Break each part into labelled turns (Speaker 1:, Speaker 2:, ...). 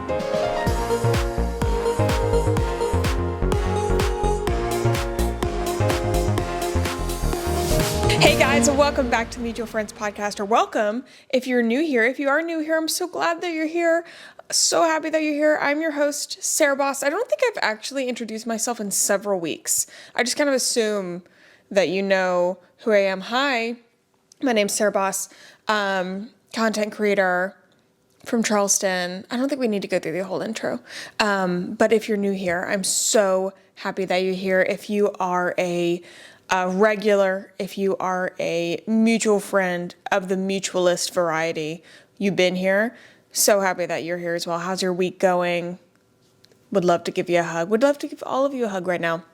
Speaker 1: Hey guys, and welcome back to the Mutual Friends podcast, or welcome if you're new here. If you are new here, I'm so glad that you're here. So happy that you're here. I'm your host, Sarah Baus. I don't think I've actually introduced myself in several weeks. I just kind of assume that you know who I am. Hi, my name's Sarah Baus, content creator from Charleston. I don't think we need to go through the whole intro. But if you're new here, I'm so happy that you're here. If you are a regular, if you are a mutual friend of the mutualist variety, you've been here. So happy that you're here as well. How's your week going? Would love to give you a hug. Would love to give all of you a hug right now.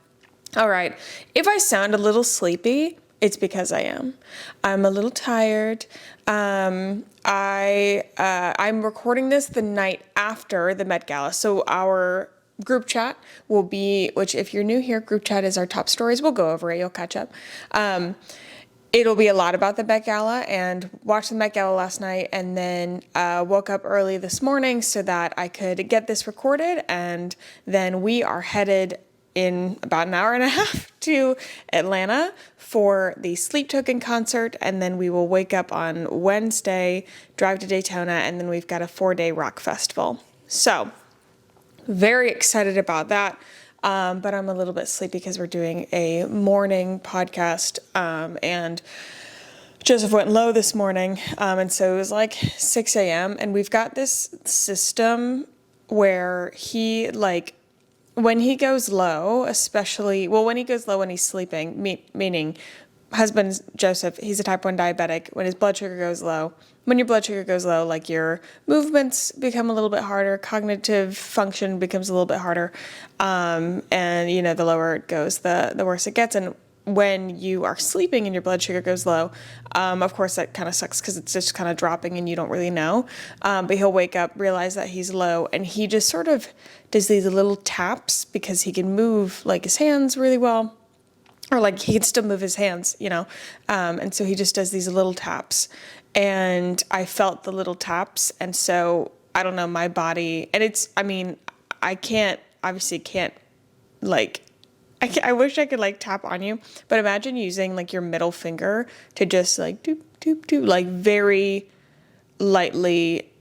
Speaker 1: All right. If I sound a little sleepy, it's because I am. I'm a little tired. I'm recording this the night after the Met Gala. So our group chat will be, which if you're new here, group chat is our top stories. We'll go over it. You'll catch up. It'll be a lot about the Met Gala, and watched the Met Gala last night, and then woke up early this morning so that I could get this recorded, and then we are headed in about an hour and a half to Atlanta for the Sleep Token concert, and then we will wake up on Wednesday, drive to Daytona, and then we've got a 4-day rock festival. So very excited about that, but I'm a little bit sleepy because we're doing a morning podcast, and Joseph went low this morning, and so it was like 6 a.m., and we've got this system where he, like, when he goes low, especially, well, when he goes low when he's sleeping, meaning husband Joseph, he's a type 1 diabetic. When his blood sugar goes low, when your blood sugar goes low, like your movements become a little bit harder, cognitive function becomes a little bit harder, and you know, the lower it goes, the worse it gets. And when you are sleeping and your blood sugar goes low, of course that kind of sucks because it's just kind of dropping and you don't really know. But he'll wake up, realize that he's low, and he just sort of does these little taps because he can move like his hands really well. Or like he can still move his hands, you know, and so he just does these little taps, and I felt the little taps, and so I don't know, my body, and it's, I mean, I obviously can't, like, I wish I could like tap on you, but imagine using like your middle finger to just like doop, doop, doop, like very lightly,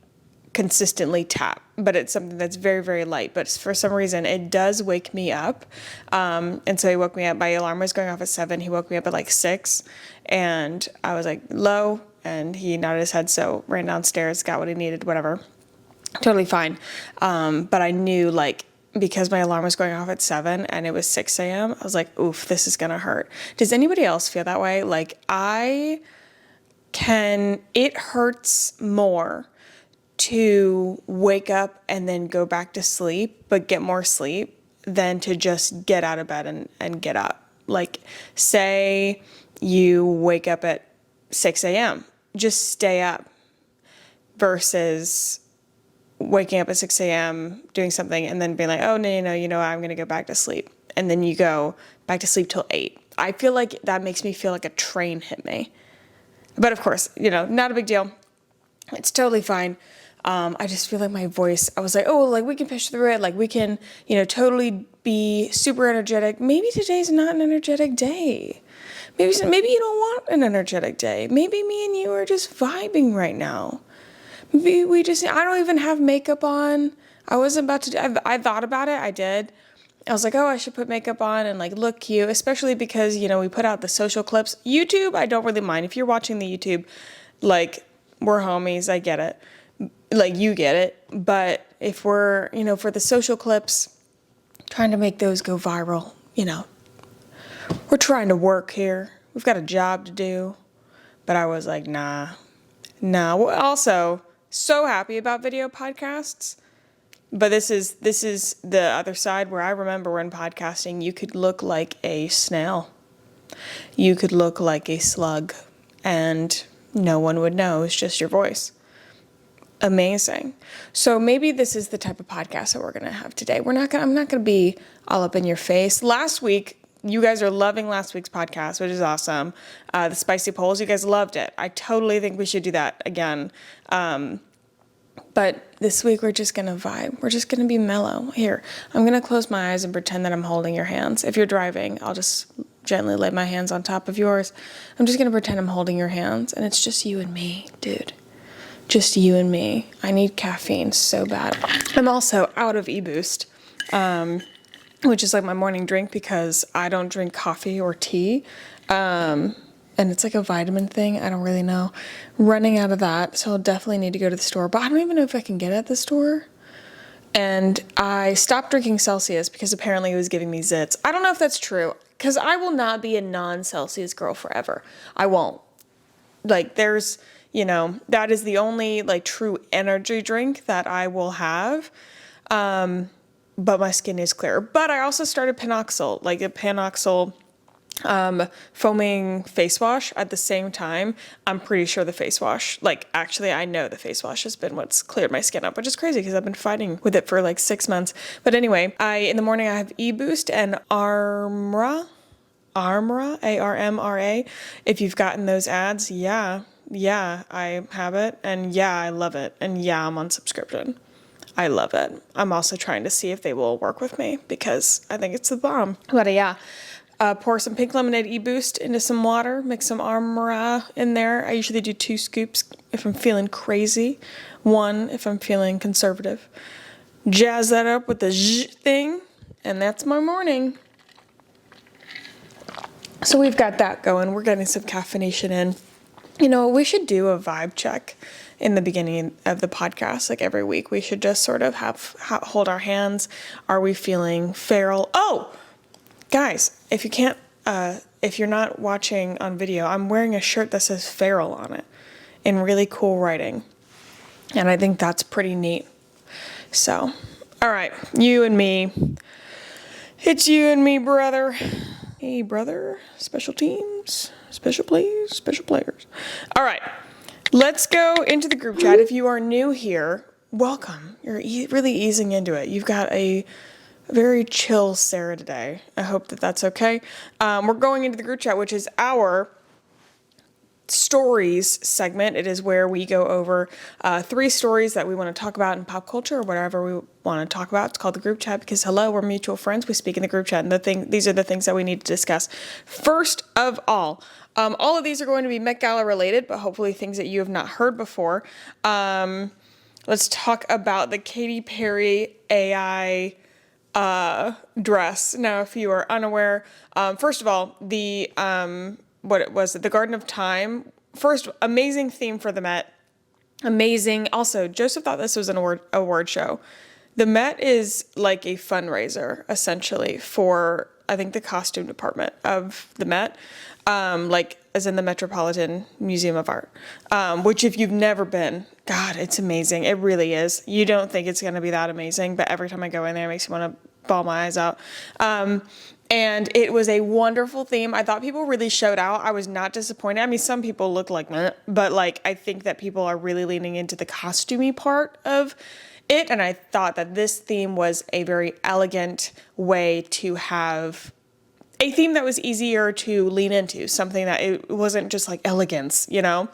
Speaker 1: consistently tap, but it's something that's very, very light, but for some reason it does wake me up. And so he woke me up, my alarm was going off at 7. He woke me up at like 6, and I was like low, and he nodded his head. So ran downstairs, got what he needed, whatever, totally fine. But I knew, like, because my alarm was going off at 7 and it was 6 a.m., I was like, oof, this is going to hurt. Does anybody else feel that way? Like it hurts more to wake up and then go back to sleep, but get more sleep, than to just get out of bed and get up. Like, say you wake up at 6 a.m., just stay up, versus waking up at 6 a.m., doing something, and then being like, oh, no, you know, I'm going to go back to sleep. And then you go back to sleep till 8. I feel like that makes me feel like a train hit me. But of course, you know, not a big deal. It's totally fine. I just feel like my voice, I was like, oh, like we can push through it. Like we can, you know, totally be super energetic. Maybe today's not an energetic day. Maybe you don't want an energetic day. Maybe me and you are just vibing right now. Maybe I don't even have makeup on. I wasn't about to, I thought about it. I did. I was like, oh, I should put makeup on and like look cute, especially because, you know, we put out the social clips. YouTube, I don't really mind. If you're watching the YouTube, like, we're homies, I get it. Like, you get it. But if we're, you know, for the social clips, trying to make those go viral, you know, we're trying to work here. We've got a job to do. But I was like, nah. Also, so happy about video podcasts. But this is the other side where I remember when podcasting, you could look like a snail. You could look like a slug, and no one would know. It's just your voice. Amazing. So maybe this is the type of podcast that we're going to have today. I'm not going to be all up in your face. Last week, you guys are loving last week's podcast, which is awesome. The spicy polls, you guys loved it. I totally think we should do that again. But this week we're just gonna vibe. We're just gonna be mellow. Here, I'm gonna close my eyes and pretend that I'm holding your hands. If you're driving, I'll just gently lay my hands on top of yours. I'm just gonna pretend I'm holding your hands, and it's just you and me, dude. Just you and me. I need caffeine so bad. I'm also out of eBoost, which is like my morning drink because I don't drink coffee or tea. And it's like a vitamin thing. I don't really know. Running out of that, so I'll definitely need to go to the store. But I don't even know if I can get it at the store. And I stopped drinking Celsius because apparently it was giving me zits. I don't know if that's true, because I will not be a non-Celsius girl forever. I won't. Like, there's, that is the only, like, true energy drink that I will have. But my skin is clear. But I also started Panoxyl, like a Panoxyl foaming face wash at the same time. I'm pretty sure the face wash, actually I know the face wash has been what's cleared my skin up, which is crazy because I've been fighting with it for like 6 months. But anyway, in the morning I have eBoost and Armra, ARMRA. If you've gotten those ads, yeah, I have it, and yeah, I love it, and yeah, I'm on subscription. I love it. I'm also trying to see if they will work with me because I think it's the bomb. But yeah. Pour some pink lemonade eBoost into some water, mix some Armra in there. I usually do 2 scoops if I'm feeling crazy, 1 if I'm feeling conservative. Jazz that up with the zh thing, and that's my morning. So we've got that going. We're getting some caffeination in. We should do a vibe check in the beginning of the podcast, like every week. We should just sort of hold our hands. Are we feeling feral? Oh! Guys, if you can't, if you're not watching on video, I'm wearing a shirt that says feral on it in really cool writing. And I think that's pretty neat. So, all right, you and me. It's you and me, brother. Hey, brother. Special teams, special plays, special players. All right, let's go into the group chat. If you are new here, welcome. You're really easing into it. You've got a very chill Sarah today. I hope that that's okay. We're going into the group chat, which is our stories segment. It is where we go over 3 stories that we want to talk about in pop culture or whatever we want to talk about. It's called the group chat because, hello, we're mutual friends. We speak in the group chat, and these are the things that we need to discuss. First of all of these are going to be Met Gala related, but hopefully things that you have not heard before. Let's talk about the Katy Perry AI dress. Now, if you are unaware, first of all, the the Garden of Time. First, amazing theme for the Met. Amazing. Also, Joseph thought this was an award show. The Met is like a fundraiser, essentially, for, I think, the costume department of the Met, as in the Metropolitan Museum of Art, which if you've never been, God, it's amazing. It really is. You don't think it's going to be that amazing, but every time I go in there, it makes me want to bawl my eyes out. And it was a wonderful theme. I thought people really showed out. I was not disappointed. I mean, some people look like meh, but I think that people are really leaning into the costumey part of it. And I thought that this theme was a very elegant way to have a theme that was easier to lean into, something that it wasn't just like elegance, It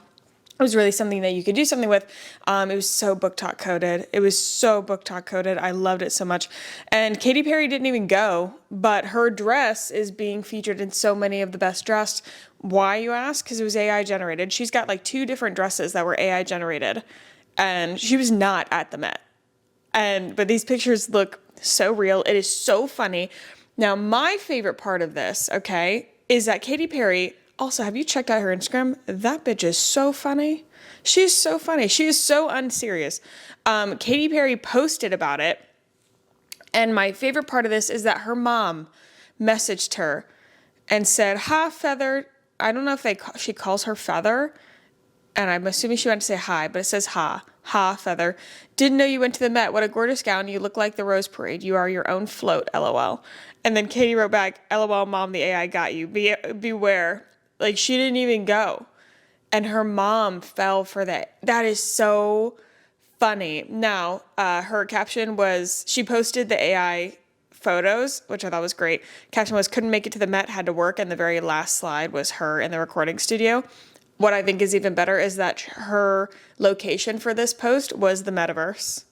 Speaker 1: was really something that you could do something with. It was so book talk coded. I loved it so much. And Katy Perry didn't even go, but her dress is being featured in so many of the best dressed. Why, you ask? Because it was AI generated. She's got 2 different dresses that were AI generated, and she was not at the Met. But these pictures look so real. It is so funny. Now, my favorite part of this, okay, is that Katy Perry. Also, have you checked out her Instagram? That bitch is so funny. She's so funny. She is so unserious. Katy Perry posted about it. And my favorite part of this is that her mom messaged her and said, "Ha, Feather." I don't know if she calls her Feather. And I'm assuming she meant to say hi, but it says ha. Ha, Feather. Didn't know you went to the Met. What a gorgeous gown. You look like the Rose Parade. You are your own float, LOL. And then Katy wrote back, "LOL, Mom, the AI got you. Beware." She didn't even go. And her mom fell for that. That is so funny. Now, her caption was, she posted the AI photos, which I thought was great. Caption was, "Couldn't make it to the Met, had to work." And the very last slide was her in the recording studio. what I think is even better is that her location for this post was the metaverse.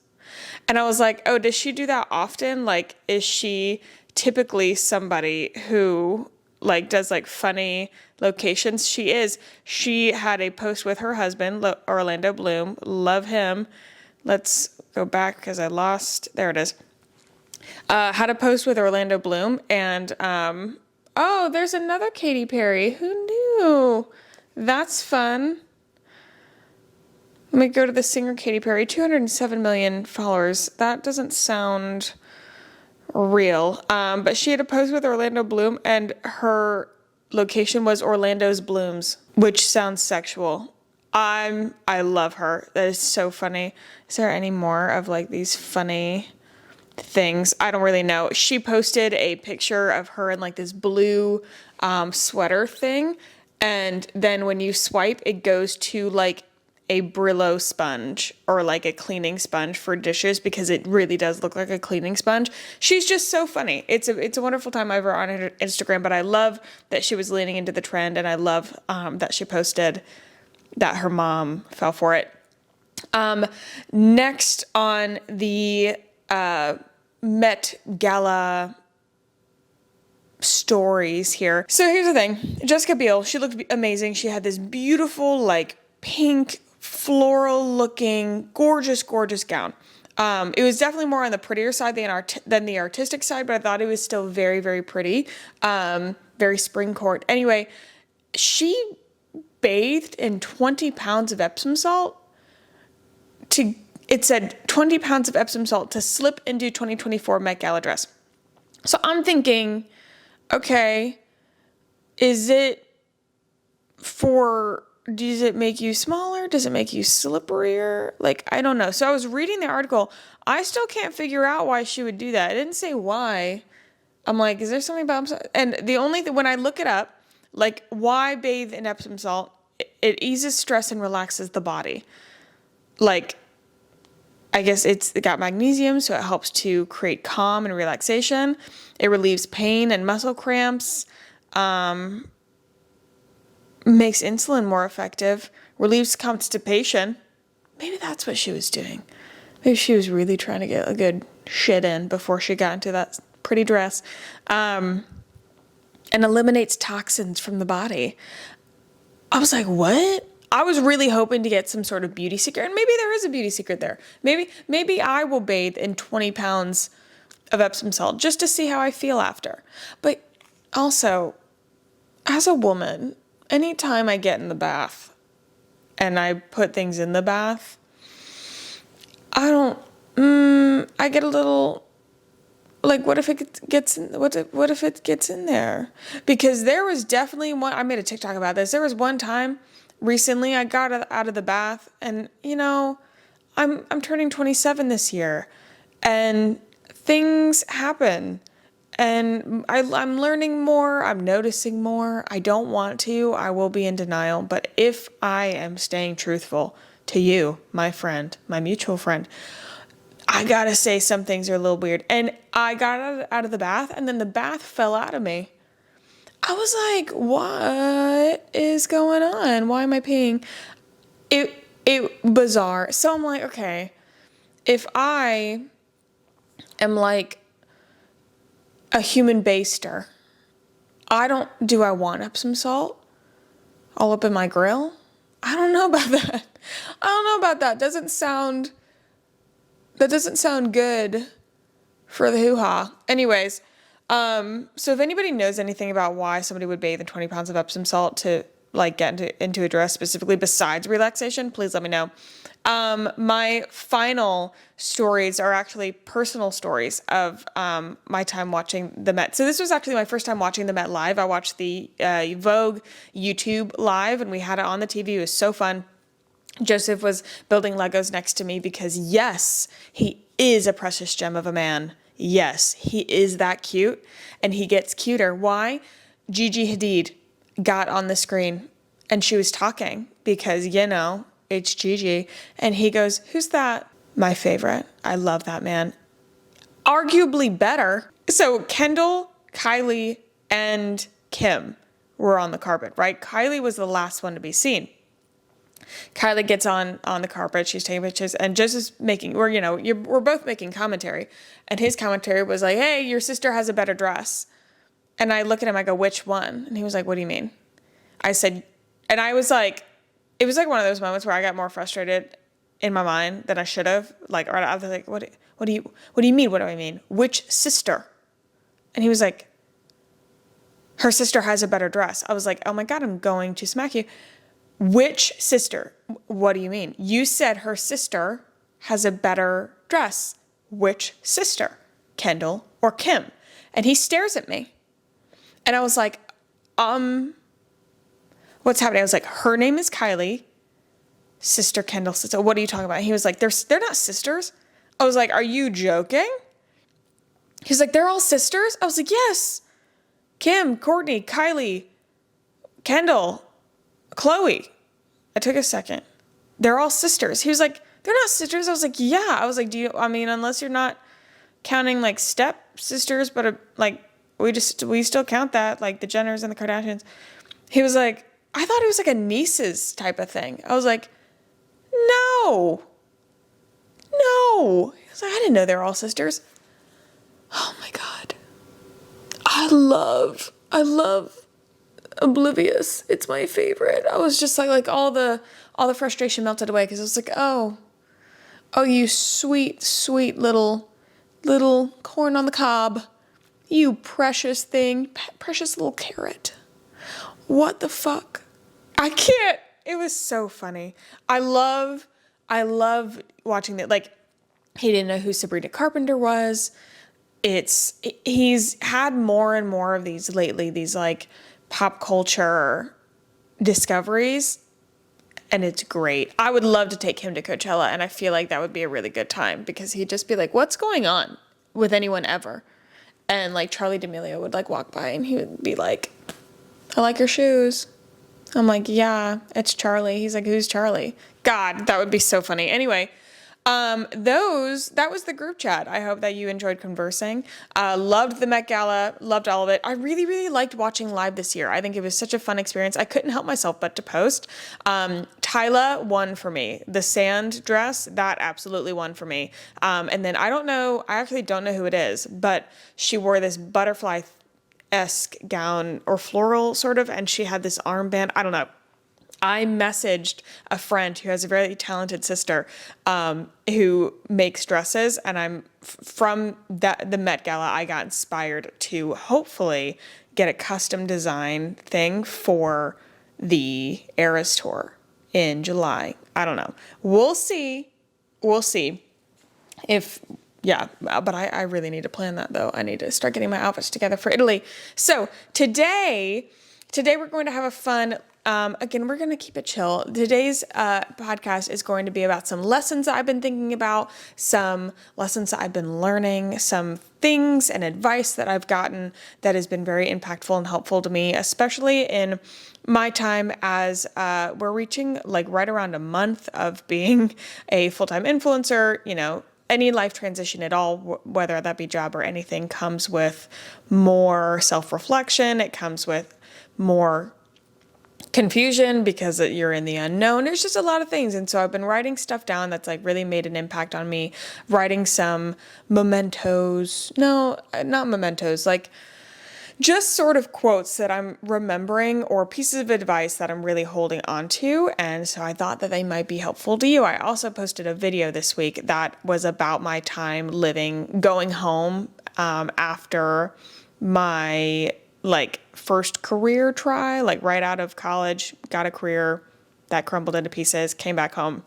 Speaker 1: And I was like, oh, does she do that often? Like, is she typically somebody who like does like funny locations? She had a post with her husband, Orlando Bloom. Love him. Let's go back because I lost. There it is. Had a post with Orlando Bloom, and oh, there's another Katy Perry. Who knew? That's fun. Let me go to the singer Katy Perry. 207 million followers. That doesn't sound real. But she had a post with Orlando Bloom, and her location was Orlando's Blooms, which sounds sexual. I love her. That is so funny. Is there any more of like these funny things? I don't really know. She posted a picture of her in like this blue sweater thing, and then when you swipe, it goes to like a Brillo sponge or like a cleaning sponge for dishes, because it really does look like a cleaning sponge. She's just so funny. It's a wonderful time over on her Instagram, but I love that she was leaning into the trend, and I love that she posted that her mom fell for it. Next on the Met Gala stories here. So here's the thing. Jessica Biel, she looked amazing. She had this beautiful like pink floral looking gorgeous gown. It was definitely more on the prettier side than the artistic side, but I thought it was still very, very pretty. Very spring court. Anyway, she bathed in 20 pounds of Epsom salt it said 20 pounds of Epsom salt to slip into 2024 Met Gala dress. So I'm thinking, okay, does it make you smaller? Does it make you slipperier? Like, I don't know. So I was reading the article. I still can't figure out why she would do that. It didn't say why. I'm like, is there something about Epsom? And the only thing, when I look it up, like, why bathe in Epsom salt? It eases stress and relaxes the body. Like, I guess it got magnesium, so it helps to create calm and relaxation. It relieves pain and muscle cramps. Makes insulin more effective. Relieves constipation. Maybe that's what she was doing. Maybe she was really trying to get a good shit in before she got into that pretty dress. And eliminates toxins from the body. I was like, what? I was really hoping to get some sort of beauty secret, and maybe there is a beauty secret there. Maybe I will bathe in 20 pounds of Epsom salt just to see how I feel after. But also, as a woman, anytime I get in the bath and I put things in the bath, I get a little, like, what if it gets in there? Because there was definitely one, I made a TikTok about this. There was one time recently I got out of the bath, and I'm turning 27 this year, and things happen, and I'm learning more, I'm noticing more. I don't want to, I will be in denial, but if I am staying truthful to you, my friend, my mutual friend, I gotta say some things are a little weird. And I got out of the bath, and then the bath fell out of me. I was like, what is going on? Why am I peeing? It bizarre. So I'm like, okay, if I am like a human baster, do I want Epsom salt all up in my grill? I don't know about that. That doesn't sound good for the hoo-ha. Anyways, so if anybody knows anything about why somebody would bathe in 20 pounds of Epsom salt to like get into a dress specifically besides relaxation, please let me know. My final stories are actually personal stories of my time watching the Met. So this was actually my first time watching the Met live. I watched the Vogue YouTube live, and we had it on the TV. It was so fun. Joseph was building Legos next to me because, yes, he is a precious gem of a man. Yes, he is that cute, and he gets cuter. Why? Gigi Hadid got on the screen, and she was talking because, it's Gigi. And he goes, who's that? My favorite. I love that man. Arguably better. So Kendall, Kylie, and Kim were on the carpet, right? Kylie was the last one to be seen. Kylie gets on the carpet. She's taking pictures, and just is making, we're both making commentary. And his commentary was like, hey, your sister has a better dress. And I look at him, I go, which one? And he was like, what do you mean? I said, and I was like, it was like one of those moments where I got more frustrated in my mind than I should have. Like, or I was like, what do you mean? What do I mean? Which sister? And he was like, her sister has a better dress. I was like, oh my God, I'm going to smack you. Which sister? What do you mean? You said her sister has a better dress. Which sister? Kendall or Kim? And he stares at me. And I was like, what's happening? I was like, her name is Kylie. Sister Kendall, sister. What are you talking about? And he was like, they're not sisters. I was like, are you joking? He's like, they're all sisters? I was like, yes. Kim, Courtney, Kylie, Kendall, Chloe. I took a second. They're all sisters. He was like, they're not sisters. I was like, yeah. I was like, unless you're not counting like step sisters, but like we still count that, like the Jenners and the Kardashians. He was like, I thought it was like a nieces type of thing. I was like, no. He was like, I didn't know they were all sisters. Oh my God. I love Oblivious. It's my favorite. I was just like all the frustration melted away because I was like, oh, you sweet, sweet little corn on the cob. You precious thing, precious little carrot. What the fuck? I can't. It was so funny. I love watching that. Like, he didn't know who Sabrina Carpenter was. He's had more and more of these lately, these like pop culture discoveries, and it's great. I would love to take him to Coachella, and I feel like that would be a really good time because he'd just be like, what's going on with anyone ever? And like Charlie D'Amelio would like walk by and he would be like, I like your shoes. I'm like, yeah, it's Charlie. He's like, who's Charlie? God, that would be so funny. Anyway, that was the group chat. I hope that you enjoyed conversing. Loved the Met Gala, loved all of it. I really, really liked watching live this year. I think it was such a fun experience. I couldn't help myself but to post. Tyla won for me. The sand dress, that absolutely won for me. And then I actually don't know who it is, but she wore this butterfly-esque gown or floral sort of, and she had this armband. I don't know. I messaged a friend who has a very talented sister who makes dresses, and I'm from the Met Gala, I got inspired to hopefully get a custom design thing for the Eras Tour in July. I don't know. We'll see. But I really need to plan that though. I need to start getting my outfits together for Italy. So today we're going to have a fun, again, we're going to keep it chill. Today's podcast is going to be about some lessons that I've been thinking about, some lessons that I've been learning, some things and advice that I've gotten that has been very impactful and helpful to me, especially in my time as we're reaching like right around a month of being a full-time influencer. Any life transition at all, whether that be job or anything, comes with more self-reflection. It comes with more confusion because you're in the unknown. There's just a lot of things. And so I've been writing stuff down that's like really made an impact on me, writing some mementos. No, not mementos, like just sort of quotes that I'm remembering or pieces of advice that I'm really holding on to. And so I thought that they might be helpful to you. I also posted a video this week that was about my time going home after my first career try, right out of college, got a career that crumbled into pieces, came back home.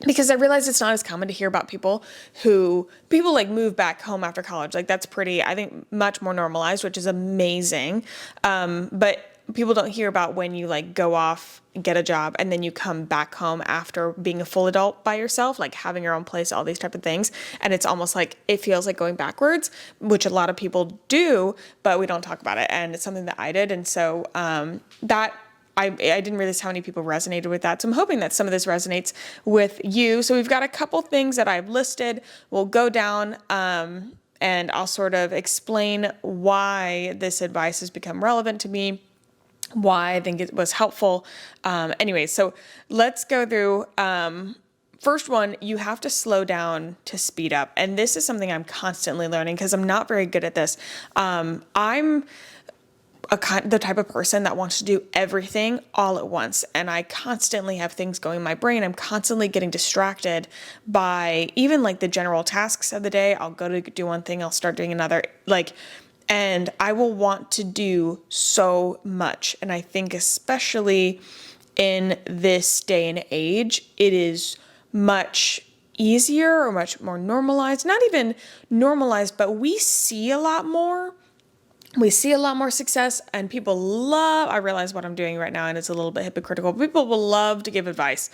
Speaker 1: Because I realized it's not as common to hear about people move back home after college. That's pretty, I think, much more normalized, which is amazing. But people don't hear about when you go off, get a job, and then you come back home after being a full adult by yourself, having your own place, all these type of things. And it's almost like it feels like going backwards, which a lot of people do, but we don't talk about it. And it's something that I did. And so I didn't realize how many people resonated with that. So I'm hoping that some of this resonates with you. So we've got a couple things that I've listed. We'll go down and I'll sort of explain why this advice has become relevant to me, why I think it was helpful. Anyway, so let's go through. First one, you have to slow down to speed up. And this is something I'm constantly learning because I'm not very good at this. I'm the type of person that wants to do everything all at once. And I constantly have things going in my brain. I'm constantly getting distracted by even like the general tasks of the day. I'll go to do one thing, I'll start doing another. And I will want to do so much. And I think especially in this day and age, it is much easier or much more normalized, not even normalized, but we see a lot more. We see a lot more success, and people love, I realize what I'm doing right now and it's a little bit hypocritical. People will love to give advice.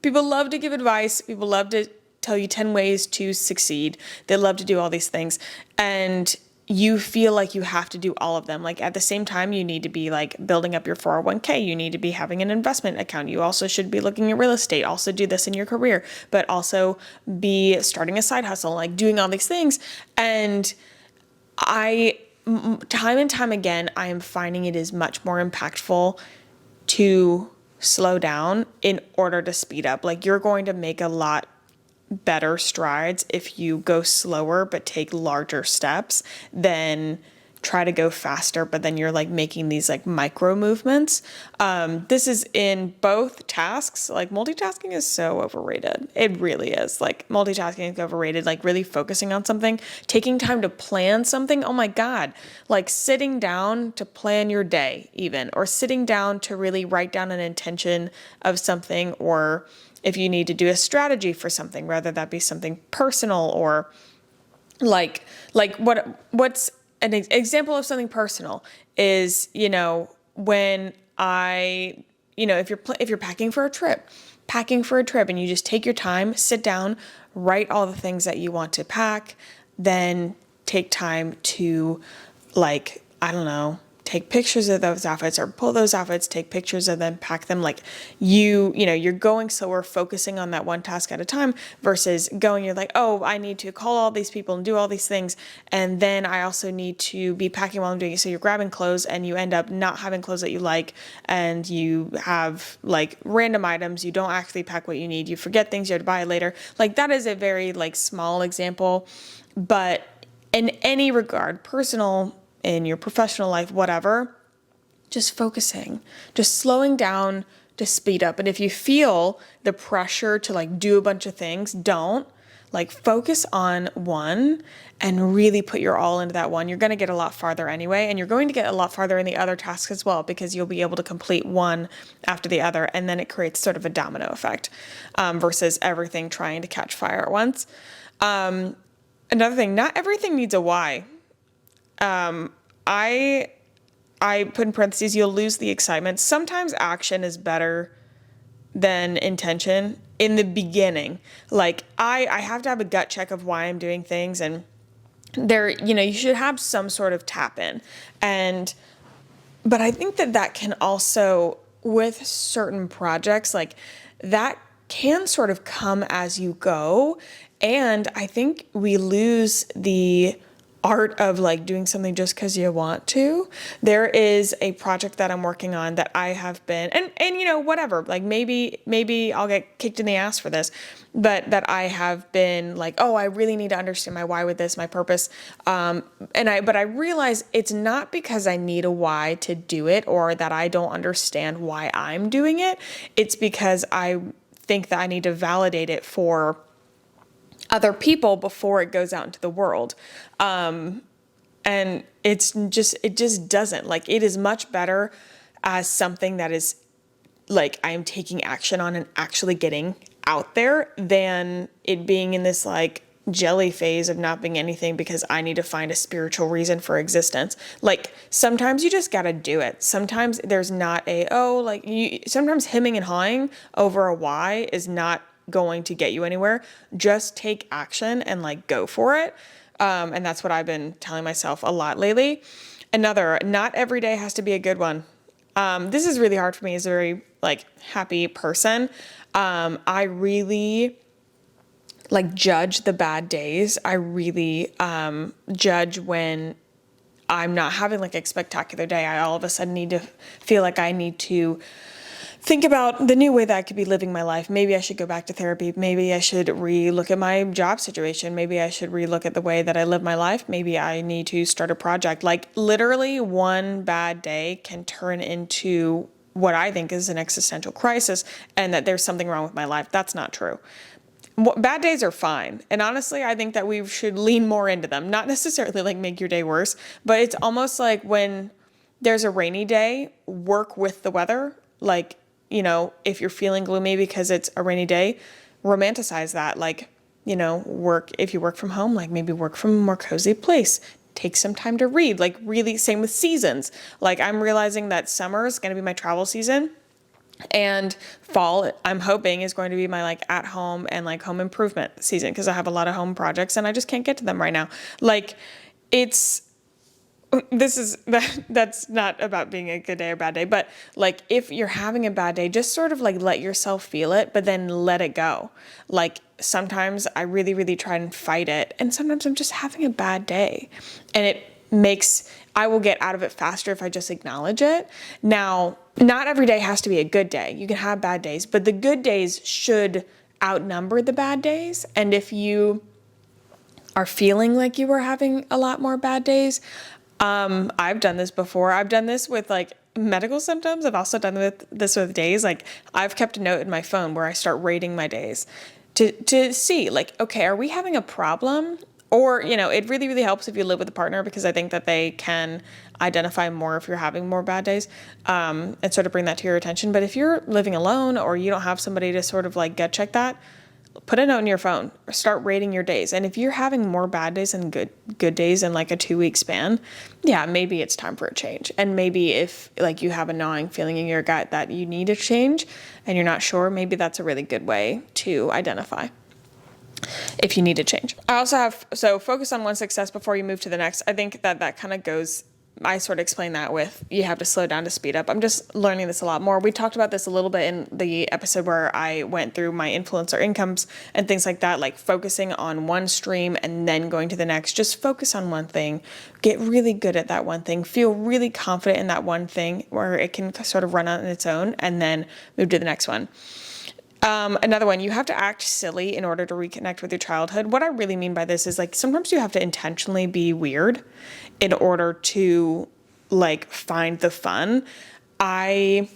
Speaker 1: People love to give advice. People love to tell you 10 ways to succeed. They love to do all these things. And you feel like you have to do all of them. Like at the same time, you need to be like building up your 401k. You need to be having an investment account. You also should be looking at real estate. Also do this in your career, but also be starting a side hustle, like doing all these things. And time and time again, I am finding it is much more impactful to slow down in order to speed up. Like you're going to make a lot better strides if you go slower but take larger steps than try to go faster, but then you're like making these like micro movements. This is in both tasks. Like multitasking is so overrated. It really is. Like multitasking is overrated. Like really focusing on something, taking time to plan something. Oh my God. Like sitting down to plan your day even, or sitting down to really write down an intention of something, or if you need to do a strategy for something, whether that be something personal or what's an example of something personal is, when if you're packing for a trip and you just take your time, sit down, write all the things that you want to pack, then take time to take pictures of those outfits or pull those outfits, take pictures of them, pack them. Like you're going slower, focusing on that one task at a time versus you're like, oh, I need to call all these people and do all these things. And then I also need to be packing while I'm doing it. So you're grabbing clothes and you end up not having clothes that you like. And you have like random items. You don't actually pack what you need. You forget things you have to buy later. Like that is a very like small example, but in any regard, personal, in your professional life, whatever, just focusing, just slowing down to speed up. And if you feel the pressure to like do a bunch of things, don't focus on one and really put your all into that one. You're going to get a lot farther anyway. And you're going to get a lot farther in the other tasks as well, because you'll be able to complete one after the other. And then it creates sort of a domino effect versus everything trying to catch fire at once. Another thing, not everything needs a why. I put in parentheses, you'll lose the excitement. Sometimes action is better than intention in the beginning. Like I have to have a gut check of why I'm doing things, and there, you should have some sort of tap in. But I think that can also, with certain projects, like that can sort of come as you go. And I think we lose the art of like doing something just because you want to. There is a project that I'm working on that I have been, and whatever, like maybe I'll get kicked in the ass for this, but that I have been like, oh, I really need to understand my why with this, my purpose. But I realize it's not because I need a why to do it or that I don't understand why I'm doing it. It's because I think that I need to validate it for other people before it goes out into the world. And it just doesn't, like, it is much better as something that is like I am taking action on and actually getting out there than it being in this like jelly phase of not being anything because I need to find a spiritual reason for existence. Like sometimes you just got to do it. Sometimes there's not sometimes hemming and hawing over a why is not going to get you anywhere. Just take action and like go for it. And that's what I've been telling myself a lot lately. Another, not every day has to be a good one. This is really hard for me as a very like happy person. I really like judge the bad days. I really judge when I'm not having like a spectacular day, I all of a sudden need to feel like I need to think about the new way that I could be living my life. Maybe I should go back to therapy. Maybe I should relook at my job situation. Maybe I should relook at the way that I live my life. Maybe I need to start a project. Like literally one bad day can turn into what I think is an existential crisis and that there's something wrong with my life. That's not true. Bad days are fine. And honestly, I think that we should lean more into them. Not necessarily like make your day worse, but it's almost like when there's a rainy day, work with the weather. Like, you know, if you're feeling gloomy because it's a rainy day, romanticize that. Like, you know, if you work from home, like maybe work from a more cozy place. Take some time to read. Like really, same with seasons. Like I'm realizing that summer is going to be my travel season. And fall, I'm hoping, is going to be my like at home and like home improvement season because I have a lot of home projects and I just can't get to them right now. Like that's not about being a good day or bad day, but like if you're having a bad day, just sort of like let yourself feel it, but then let it go. Like sometimes I really, really try and fight it. And sometimes I'm just having a bad day and I will get out of it faster if I just acknowledge it. Now, not every day has to be a good day. You can have bad days, but the good days should outnumber the bad days. And if you are feeling like you are having a lot more bad days, I've done this before. I've done this with like medical symptoms. I've also done this with days. Like I've kept a note in my phone where I start rating my days to see like, okay, are we having a problem? Or, you know, it really, really helps if you live with a partner because I think that they can identify more if you're having more bad days and sort of bring that to your attention. But if you're living alone or you don't have somebody to sort of like gut check that, put a note in your phone or start rating your days. And if you're having more bad days than good days in like a 2-week span, yeah, maybe it's time for a change. And maybe if like you have a gnawing feeling in your gut that you need a change and you're not sure, maybe that's a really good way to identify if you need to change. I also have, so focus on one success before you move to the next. I think that kind of goes, I sort of explain that with you have to slow down to speed up. I'm just learning this a lot more. We talked about this a little bit in the episode where I went through my influencer incomes and things like that, like focusing on one stream and then going to the next. Just focus on one thing, get really good at that one thing, feel really confident in that one thing where it can sort of run on its own and then move to the next one. Another one, you have to act silly in order to reconnect with your childhood. What I really mean by this is like sometimes you have to intentionally be weird in order to like find the fun. I've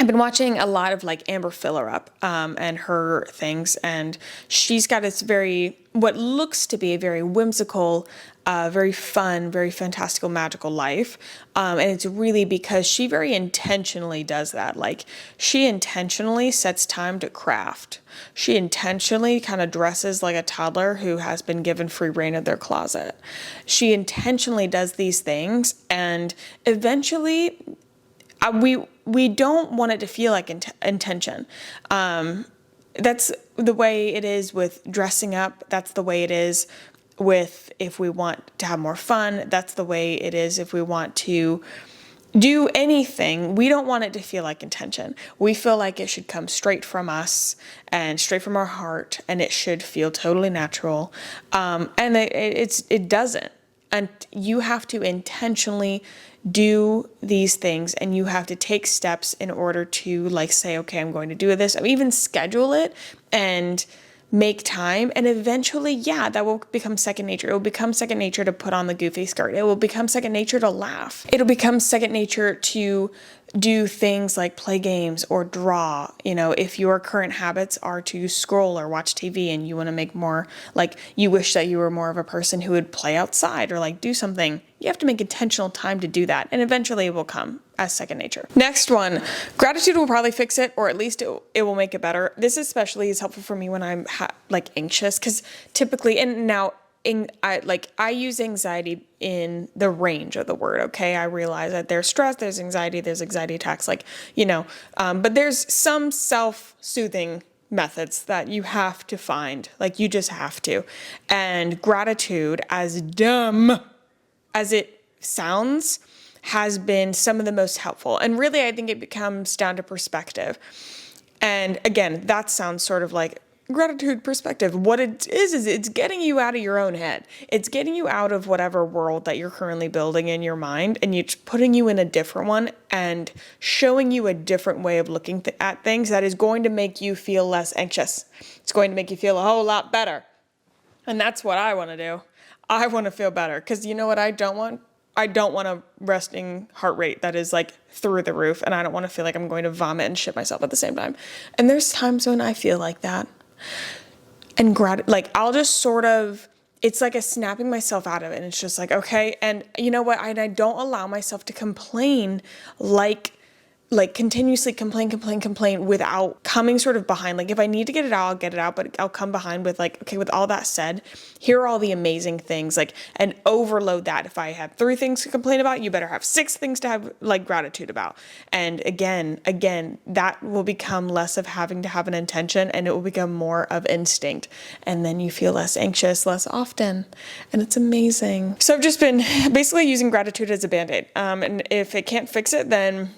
Speaker 1: been watching a lot of like Amber Fillerup and her things, and she's got this what looks to be a very whimsical, very fun, very fantastical, magical life. And it's really because she very intentionally does that. Like she intentionally sets time to craft. She intentionally kind of dresses like a toddler who has been given free reign of their closet. She intentionally does these things, and eventually we don't want it to feel like intention. That's the way it is with dressing up. That's the way it is with if we want to have more fun. That's the way it is if we want to do anything. We don't want it to feel like intention. We feel like it should come straight from us and straight from our heart, and it should feel totally natural. And it doesn't. And you have to intentionally do these things, and you have to take steps in order to like say, okay, I'm going to do this. Or even schedule it and make time. And eventually, yeah, that will become second nature. It will become second nature to put on the goofy skirt. It will become second nature to laugh. It'll become second nature to do things like play games or draw. You know, if your current habits are to scroll or watch TV and you want to make more, like you wish that you were more of a person who would play outside or like do something, you have to make intentional time to do that. And eventually it will come as second nature. Next one, gratitude will probably fix it, or at least it will make it better. This especially is helpful for me when I'm like anxious, because typically, and now I use anxiety in the range of the word. Okay. I realize that there's stress, there's anxiety attacks, like, you know, but there's some self-soothing methods that you have to find, like you just have to. And gratitude, as dumb as it sounds, has been some of the most helpful. And really, I think it comes down to perspective. And again, that sounds sort of like gratitude perspective. What it is it's getting you out of your own head. It's getting you out of whatever world that you're currently building in your mind, and it's putting you in a different one and showing you a different way of looking at things that is going to make you feel less anxious. It's going to make you feel a whole lot better. And that's what I want to do. I want to feel better, because you know what I don't want? I don't want a resting heart rate that is like through the roof, and I don't want to feel like I'm going to vomit and shit myself at the same time. And there's times when I feel like that. And like I'll just sort of, it's like a snapping myself out of it. And it's just like, okay. And you know what? I don't allow myself to complain like continuously complain without coming sort of behind. Like if I need to get it out, I'll get it out, but I'll come behind with like, okay, with all that said, here are all the amazing things, like, and overload that. If I have 3 things to complain about, you better have 6 things to have like gratitude about. And again, that will become less of having to have an intention, and it will become more of instinct. And then you feel less anxious less often. And it's amazing. So I've just been basically using gratitude as a Band-Aid. And if it can't fix it, then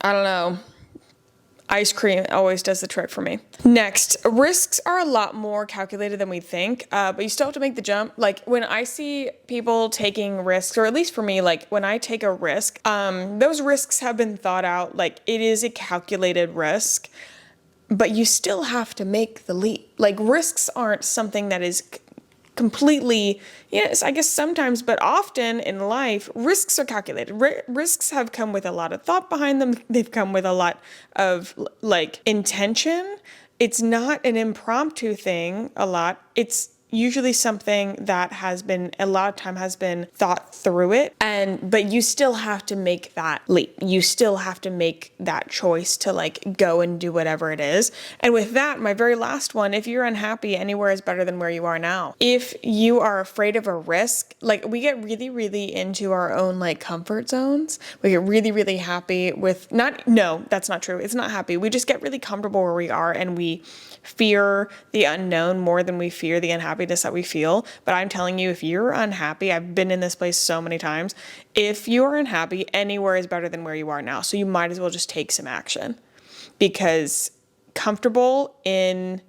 Speaker 1: I don't know. Ice cream always does the trick for me. Next, risks are a lot more calculated than we think, but you still have to make the jump. Like when I see people taking risks, or at least for me, like when I take a risk, those risks have been thought out. Like it is a calculated risk, but you still have to make the leap. Like risks aren't something that is completely, yes, I guess sometimes, but often in life, risks are calculated. Risks have come with a lot of thought behind them. They've come with a lot of like intention. It's not an impromptu thing a lot. It's usually something that has been, a lot of time has been thought through it. But you still have to make that leap. You still have to make that choice to like go and do whatever it is. And with that, my very last one, if you're unhappy, anywhere is better than where you are now. If you are afraid of a risk, like we get really, really into our own like comfort zones. We get really, really happy with no, that's not true. It's not happy. We just get really comfortable where we are, and we fear the unknown more than we fear the unhappiness that we feel. But I'm telling you, if you're unhappy, I've been in this place so many times, if you're unhappy, anywhere is better than where you are now. So you might as well just take some action, because comfortable in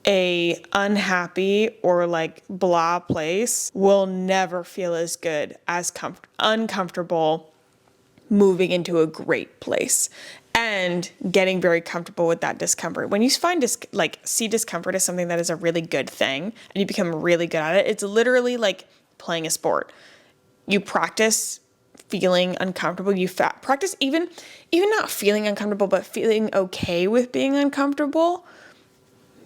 Speaker 1: a unhappy or like blah place will never feel as good as uncomfortable moving into a great place. And getting very comfortable with that discomfort. When you find see discomfort as something that is a really good thing, and you become really good at it, it's literally like playing a sport. You practice feeling uncomfortable. You practice even not feeling uncomfortable, but feeling okay with being uncomfortable.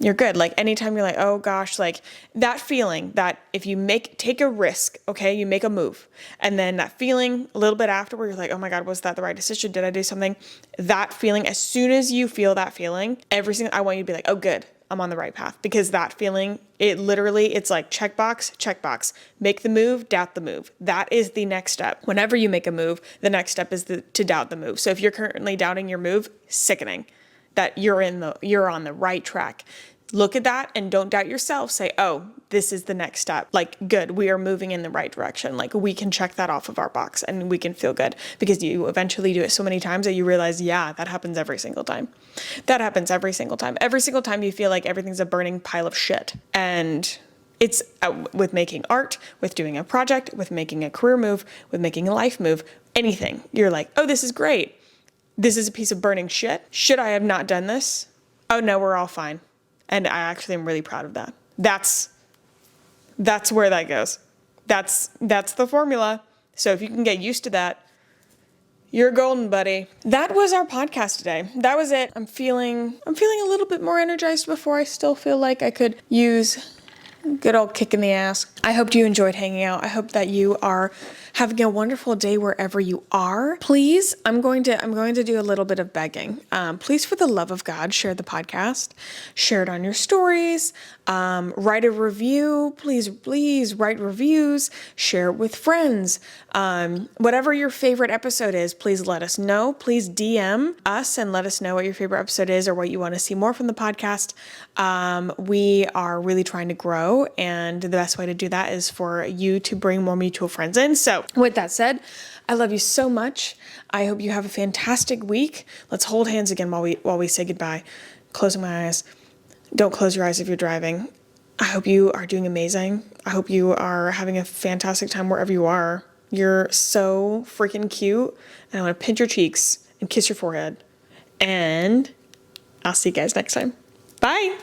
Speaker 1: You're good. Like anytime you're like, oh gosh, like that feeling that if you take a risk, okay, you make a move, and then that feeling a little bit afterward, you're like, oh my God, was that the right decision? Did I do something? That feeling, as soon as you feel that feeling, I want you to be like, oh good, I'm on the right path. Because that feeling, it's like checkbox, make the move, doubt the move. That is the next step. Whenever you make a move, the next step is to doubt the move. So if you're currently doubting your move, sickening. That you're on the right track. Look at that and don't doubt yourself. Say, oh, this is the next step. Like, good, we are moving in the right direction. Like, we can check that off of our box and we can feel good, because you eventually do it so many times that you realize, yeah, that happens every single time. That happens every single time. Every single time you feel like everything's a burning pile of shit. And it's with making art, with doing a project, with making a career move, with making a life move, anything. You're like, oh, this is great. This is a piece of burning shit. Should I have not done this? Oh no, we're all fine. And I actually am really proud of that. That's where that goes. That's the formula. So if you can get used to that, you're golden, buddy. That was our podcast today. That was it. I'm feeling a little bit more energized before I still feel like I could use a good old kick in the ass. I hope you enjoyed hanging out. I hope that you are having a wonderful day wherever you are. Please, I'm going to do a little bit of begging. Please, for the love of God, share the podcast. Share it on your stories. Write a review. Please write reviews. Share it with friends. Whatever your favorite episode is, please let us know. Please DM us and let us know what your favorite episode is or what you want to see more from the podcast. We are really trying to grow, and the best way to do that is for you to bring more mutual friends in. So with that said, I love you so much. I hope you have a fantastic week. Let's hold hands again while we say goodbye. Closing my eyes. Don't close your eyes if you're driving. I hope you are doing amazing. I hope you are having a fantastic time wherever you are. You're so freaking cute. And I want to pinch your cheeks and kiss your forehead. And I'll see you guys next time. Bye.